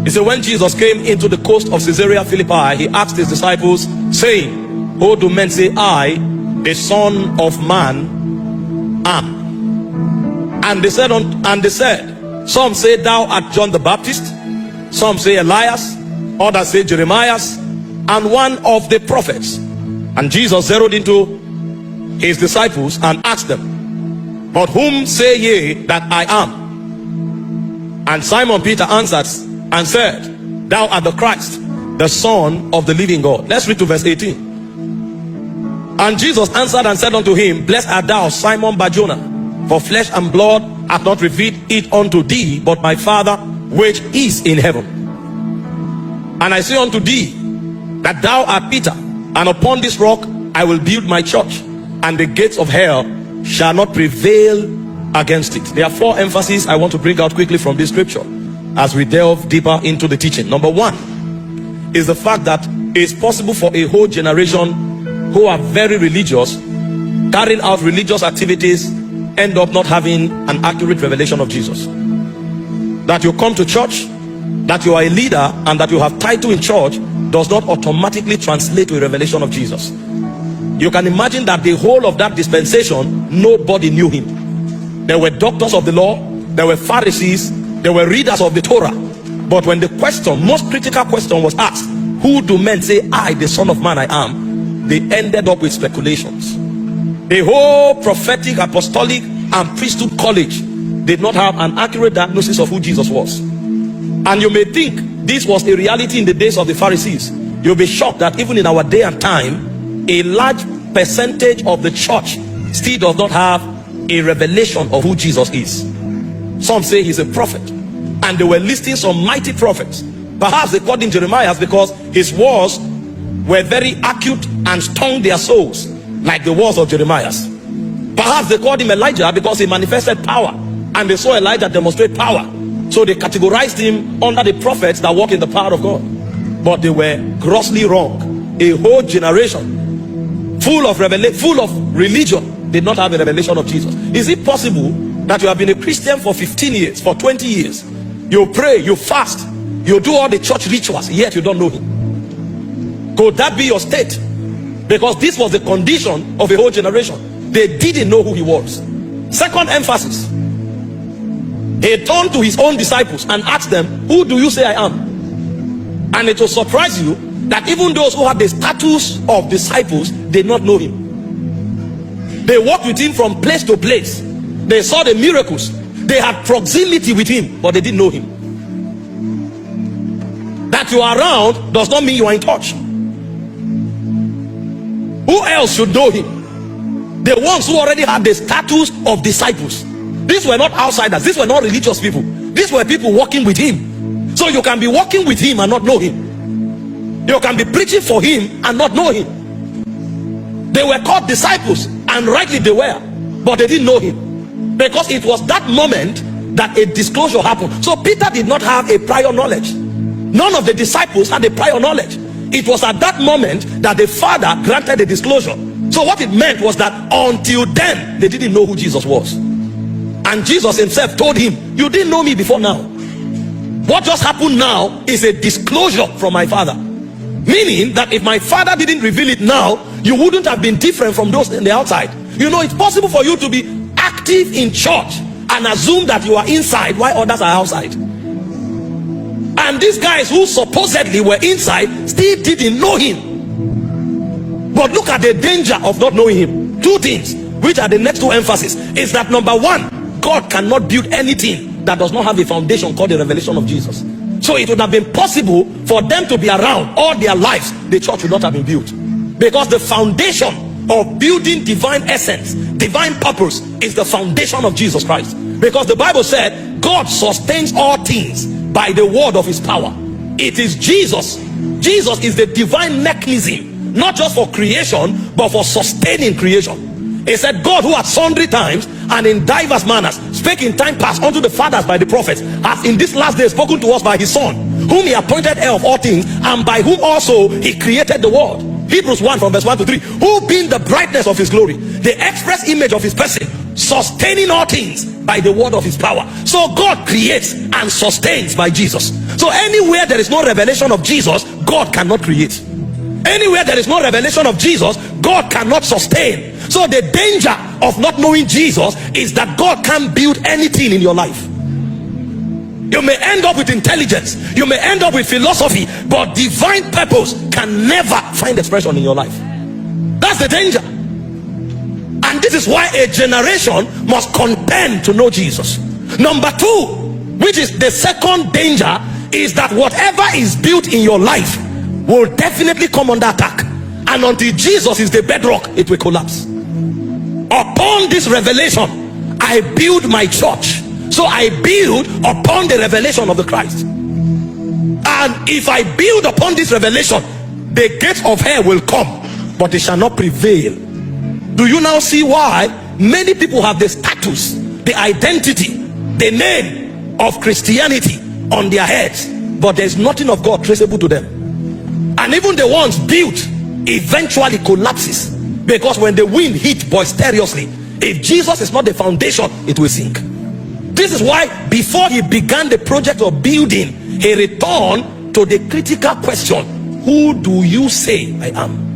He said, when Jesus came into the coast of Caesarea Philippi, he asked his disciples, saying, who do men say I, the Son of Man, am? And they said, some say thou art John the Baptist, some say Elias, others say Jeremiah, and one of the prophets. And Jesus zeroed into his disciples and asked them, but whom say ye that I am? And Simon Peter answered and said, thou art the Christ, the Son of the living God. Let's read to verse 18. And Jesus answered and said unto him, blessed art thou, Simon Bar-Jonah, for flesh and blood hath not revealed it unto thee, but my Father which is in heaven. And I say unto thee, that thou art Peter, and upon this rock I will build my church, and the gates of hell shall not prevail against it. There are four emphases I want to bring out quickly from this scripture as we delve deeper into the teaching. Number one is the fact that it's possible for a whole generation who are very religious, carrying out religious activities, end up not having an accurate revelation of Jesus. That you come to church, that you are a leader, and that you have title in church does not automatically translate to a revelation of Jesus. You can imagine that the whole of that dispensation, nobody knew him. There were doctors of the law, there were Pharisees, there were readers of the Torah. But when the question, most critical question, was asked, who do men say I, the Son of Man, I am? They ended up with speculations. The whole prophetic, apostolic, and priesthood college did not have an accurate diagnosis of who Jesus was. And you may think this was a reality in the days of the Pharisees. You'll be shocked that even in our day and time, a large percentage of the church still does not have a revelation of who Jesus is. Some say he's a prophet, and they were listing some mighty prophets. Perhaps they called him Jeremiah because his words were very acute and stung their souls like the words of Jeremiah. Perhaps they called him Elijah because he manifested power, and they saw Elijah demonstrate power, so they categorized him under the prophets that walk in the power of God. But they were grossly wrong. A whole generation full of religion did not have a revelation of Jesus. Is it possible that you have been a Christian for 15 years, for 20 years, you pray, you fast, you do all the church rituals, yet you don't know him? Could that be your state? Because this was the condition of a whole generation. They didn't know who he was. Second emphasis, he turned to his own disciples and asked them, who do you say I am? And it will surprise you that even those who had the status of disciples did not know him. They walked with him from place to place. They saw the miracles. They had proximity with him, but they didn't know him. That you are around does not mean you are in touch. Who else should know him? The ones who already had the status of disciples. These were not outsiders. These were not religious people. These were people walking with him. So you can be walking with him and not know him. You can be preaching for him and not know him. They were called disciples, and rightly they were, but they didn't know him, because it was that moment that a disclosure happened. So Peter did not have a prior knowledge. None of the disciples had a prior knowledge. It was at that moment that the Father granted the disclosure. So what it meant was that until then they didn't know who Jesus was. And Jesus himself told him, you didn't know me before now. What just happened now is a disclosure from my Father. Meaning that if my Father didn't reveal it now, you wouldn't have been different from those in the outside. You know, it's possible for you to be active in church and assume that you are inside while others are outside. And these guys who supposedly were inside still didn't know him. But look at the danger of not knowing him. Two things, which are the next two emphasis, is that number one, God cannot build anything that does not have a foundation called the revelation of Jesus. So it would have been possible for them to be around all their lives, the church would not have been built, because the foundation of building divine essence, divine purpose, is the foundation of Jesus Christ. Because the Bible said God sustains all things by the word of his power. It is Jesus. Jesus is the divine mechanism, not just for creation, but for sustaining creation. He said, God, who at sundry times and in diverse manners spake in time past unto the fathers by the prophets, has in this last day spoken to us by his Son, whom he appointed heir of all things, and by whom also he created the world. Hebrews 1 from verse 1 to 3. Who being the brightness of his glory, the express image of his person, sustaining all things by the word of his power. So God creates and sustains by Jesus. So anywhere there is no revelation of Jesus, God cannot create. Anywhere there is no revelation of Jesus, God cannot sustain. So the danger of not knowing Jesus is that God can't build anything in your life. You may end up with intelligence, you may end up with philosophy, but divine purpose can never find expression in your life. That's the danger. And this is why a generation must contend to know Jesus. Number two, which is the second danger, is that whatever is built in your life will definitely come under attack, and until Jesus is the bedrock, it will collapse. Upon this revelation, I build my church. So I build upon the revelation of the Christ, and if I build upon this revelation, the gates of hell will come, but they shall not prevail. Do you now see why many people have the status, the identity, the name of Christianity on their heads, but there's nothing of God traceable to them? And even the ones built eventually collapses, because when the wind hits boisterously, if Jesus is not the foundation, it will sink. This is why before he began the project of building, he returned to the critical question, who do you say I am?